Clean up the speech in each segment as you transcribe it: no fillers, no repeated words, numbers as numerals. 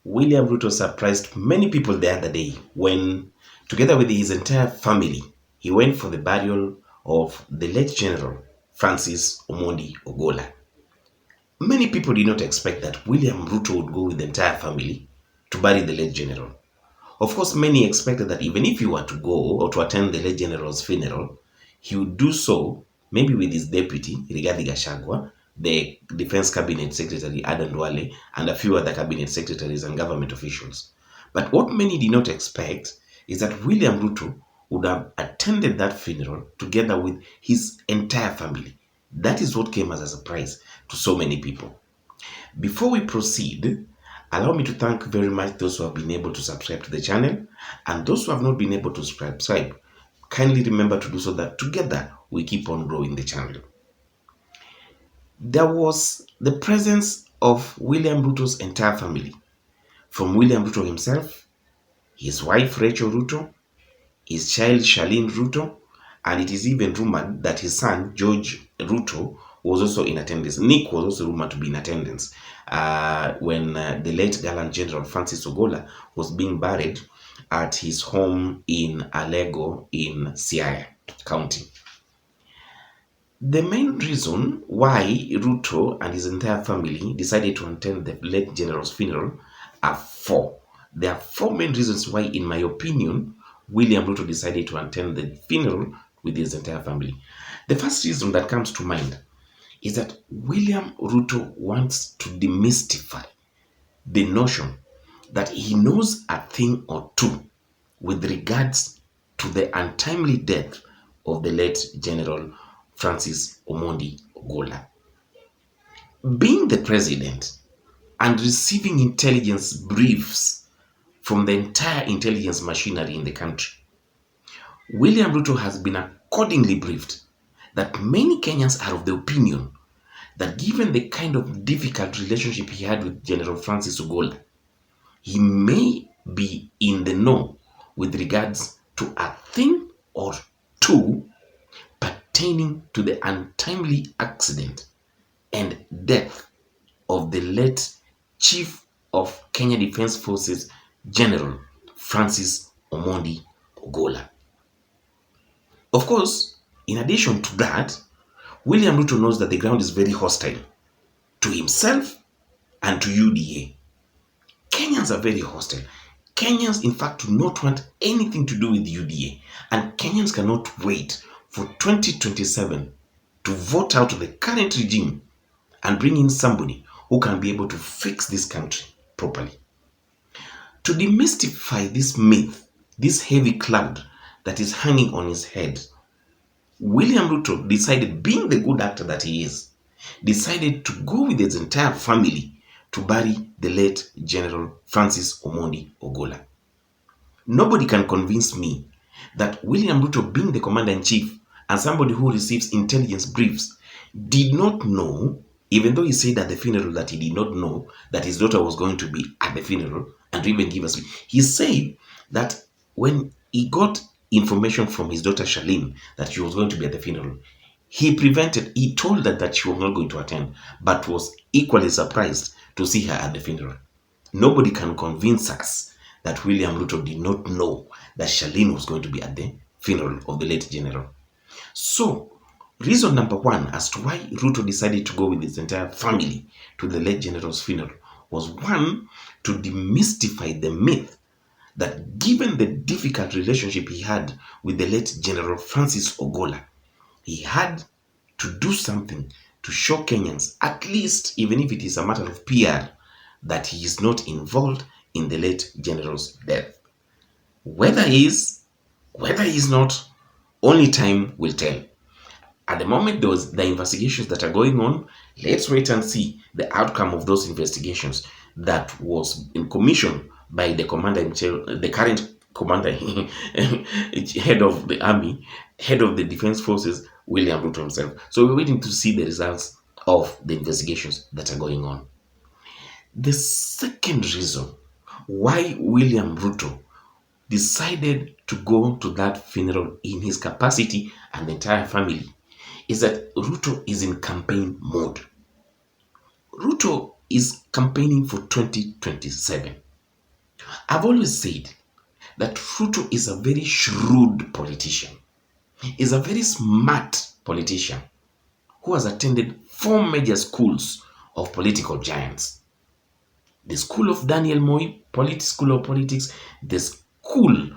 William Ruto surprised many people the other day when, together with his entire family, he went for the burial of the late General Francis Omondi Ogolla. Many people did not expect that William Ruto would go with the entire family to bury the late general. Of course, many expected that even if he were to go or to attend the late general's funeral, he would do so maybe with his deputy, Rigathi Gachagua, the Defense Cabinet Secretary Adan Duale, and a few other cabinet secretaries and government officials. But what many did not expect is that William Ruto would have attended that funeral together with his entire family. That is what came as a surprise to so many people. Before we proceed, allow me to thank very much those who have been able to subscribe to the channel, and those who have not been able to subscribe, kindly remember to do so that together we keep on growing the channel. There was the presence of William Ruto's entire family, from William Ruto himself, his wife Rachel Ruto, his child Charlene Ruto, and it is even rumored that his son George Ruto was also in attendance. Nick was also rumored to be in attendance when the late gallant General Francis Ogolla was being buried at his home in Alego in Siaya County. The main reason why Ruto and his entire family decided to attend the late general's funeral are four. There are four main reasons why, in my opinion, William Ruto decided to attend the funeral with his entire family. The first reason that comes to mind is that William Ruto wants to demystify the notion that he knows a thing or two with regards to the untimely death of the late General Francis Omondi Ogolla. Being the president and receiving intelligence briefs from the entire intelligence machinery in the country, William Ruto has been accordingly briefed that many Kenyans are of the opinion that given the kind of difficult relationship he had with General Francis Ogolla, he may be in the know with regards to a thing or two pertaining to the untimely accident and death of the late Chief of Kenya Defense Forces General Francis Omondi Ogolla. Of course, in addition to that, William Ruto knows that the ground is very hostile to himself and to UDA. Kenyans are very hostile. Kenyans, in fact, do not want anything to do with UDA. And Kenyans cannot wait for 2027 to vote out the current regime and bring in somebody who can be able to fix this country properly. To demystify this myth, this heavy cloud that is hanging on his head, William Ruto decided, being the good actor that he is, decided to go with his entire family to bury the late General Francis Omondi Ogolla. Nobody can convince me that William Ruto, being the commander-in-chief and somebody who receives intelligence briefs, did not know, even though he said at the funeral that he did not know that his daughter was going to be at the funeral and to even give us. He said that when he got information from his daughter Charlene that she was going to be at the funeral, he told her that she was not going to attend, but was equally surprised to see her at the funeral. Nobody can convince us that William Ruto did not know that Charlene was going to be at the funeral of the late general. So, reason number one as to why Ruto decided to go with his entire family to the late general's funeral was, one, to demystify the myth that given the difficult relationship he had with the late General Francis Ogolla, he had to do something to show Kenyans, at least even if it is a matter of PR, that he is not involved in the late general's death. Whether he is not, only time will tell. At the moment, the investigations that are going on, let's wait and see the outcome of those investigations that was in commission by the commander-in-chief, the current commander, head of the army, head of the defense forces, William Ruto himself. So we're waiting to see the results of the investigations that are going on. The second reason why William Ruto decided to go to that funeral in his capacity and the entire family is that Ruto is in campaign mode. Ruto is campaigning for 2027. I've always said that Ruto is a very shrewd politician, is a very smart politician who has attended four major schools of political giants: the school of Daniel Moi, School of Politics, the school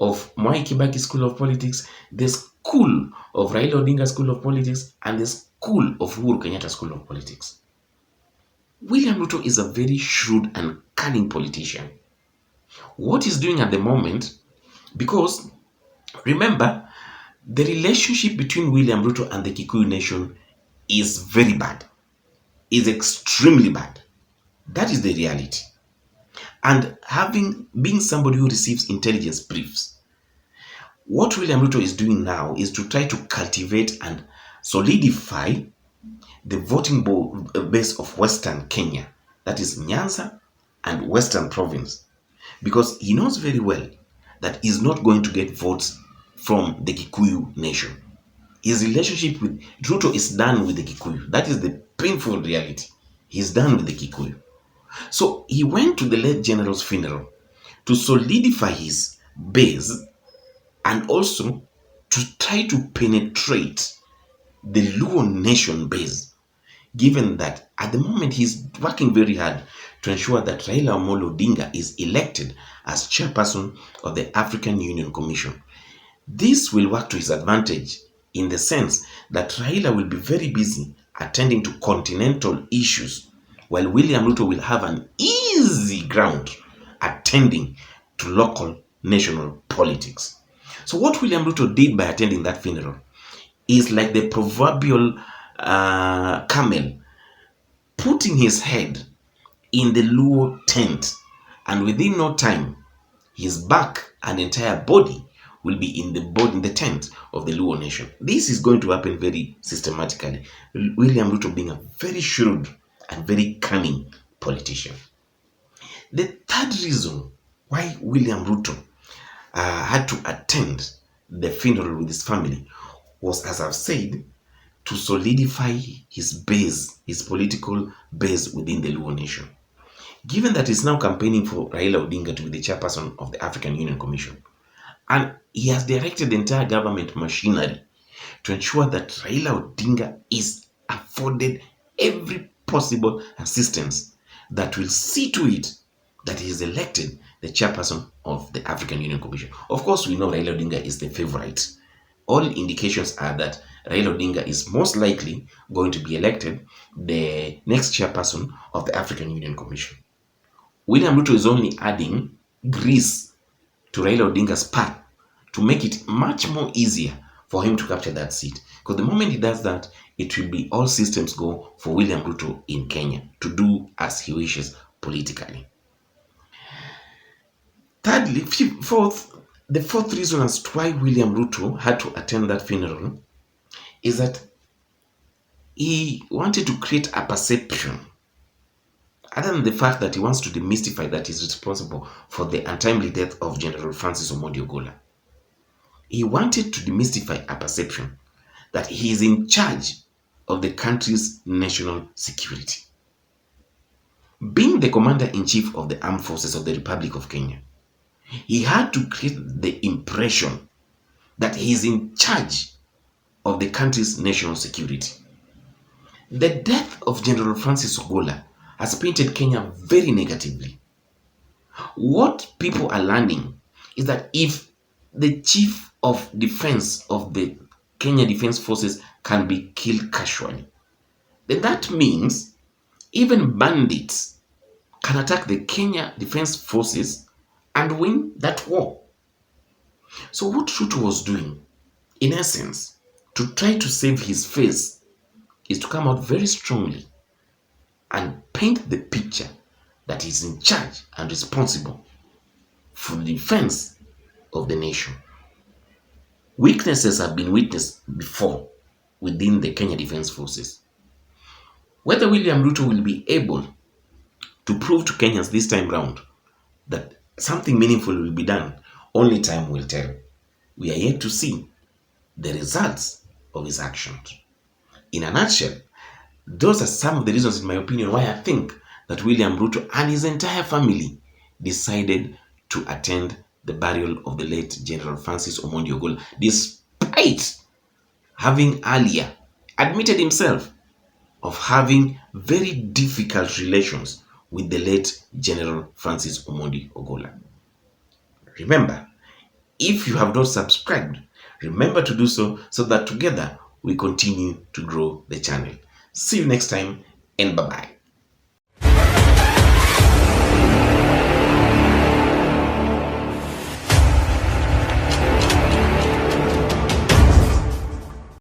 of Mwai Kibaki School of Politics, the school of Raila Odinga School of Politics, and the school of Uhuru Kenyatta School of Politics. William Ruto is a very shrewd and cunning politician. What he's doing at the moment, because remember, the relationship between William Ruto and the Kikuyu nation is very bad, is extremely bad. That is the reality. And being somebody who receives intelligence briefs, what William Ruto is doing now is to try to cultivate and solidify the voting base of Western Kenya, that is Nyanza and Western Province, because he knows very well that he's not going to get votes from the Kikuyu nation. His relationship with Ruto is done with the Kikuyu. That is the painful reality. He's done with the Kikuyu. So he went to the late general's funeral to solidify his base and also to try to penetrate the Luo nation base, given that at the moment he's working very hard to ensure that Raila Amolo Odinga is elected as chairperson of the African Union Commission. This will work to his advantage in the sense that Raila will be very busy attending to continental issues, while William Ruto will have an easy ground attending to local national politics. So what William Ruto did by attending that funeral is like the proverbial camel putting his head in the Luo tent, and within no time, his back and entire body will be in the tent of the Luo nation. This is going to happen very systematically. William Ruto being a very shrewd and very cunning politician. The third reason why William Ruto had to attend the funeral with his family was, as I've said, to solidify his base, his political base within the Luo nation. Given that he's now campaigning for Raila Odinga to be the chairperson of the African Union Commission, and he has directed the entire government machinery to ensure that Raila Odinga is afforded every possible assistance that will see to it that he is elected the chairperson of the African Union Commission. Of course, we know Raila Odinga is the favorite. All indications are that Raila Odinga is most likely going to be elected the next chairperson of the African Union Commission. William Ruto is only adding grease to Raila Odinga's path to make it much more easier for him to capture that seat. Because the moment he does that, it will be all systems go for William Ruto in Kenya to do as he wishes politically. Thirdly, the fourth reason as to why William Ruto had to attend that funeral is that he wanted to create a perception, other than the fact that he wants to demystify that he's responsible for the untimely death of General Francis Omondi Ogolla. He wanted to demystify a perception that he is in charge of the country's national security. Being the commander-in-chief of the armed forces of the Republic of Kenya, he had to create the impression that he is in charge of the country's national security. The death of General Francis Ogolla has painted Kenya very negatively. What people are learning is that if the chief of defense of the Kenya Defense Forces can be killed casually, then that means even bandits can attack the Kenya Defense Forces and win that war. So what Ruto was doing, in essence, to try to save his face, is to come out very strongly and paint the picture that he's in charge and responsible for the defense of the nation. Weaknesses have been witnessed before within the Kenya Defense Forces. Whether William Ruto will be able to prove to Kenyans this time round that something meaningful will be done, only time will tell. We are yet to see the results of his actions. In a nutshell, those are some of the reasons, in my opinion, why I think that William Ruto and his entire family decided to attend the burial of the late General Francis Omondi Ogolla, despite having earlier admitted himself of having very difficult relations with the late General Francis Omondi Ogolla. Remember, if you have not subscribed, remember to do so so that together we continue to grow the channel. See you next time and bye-bye.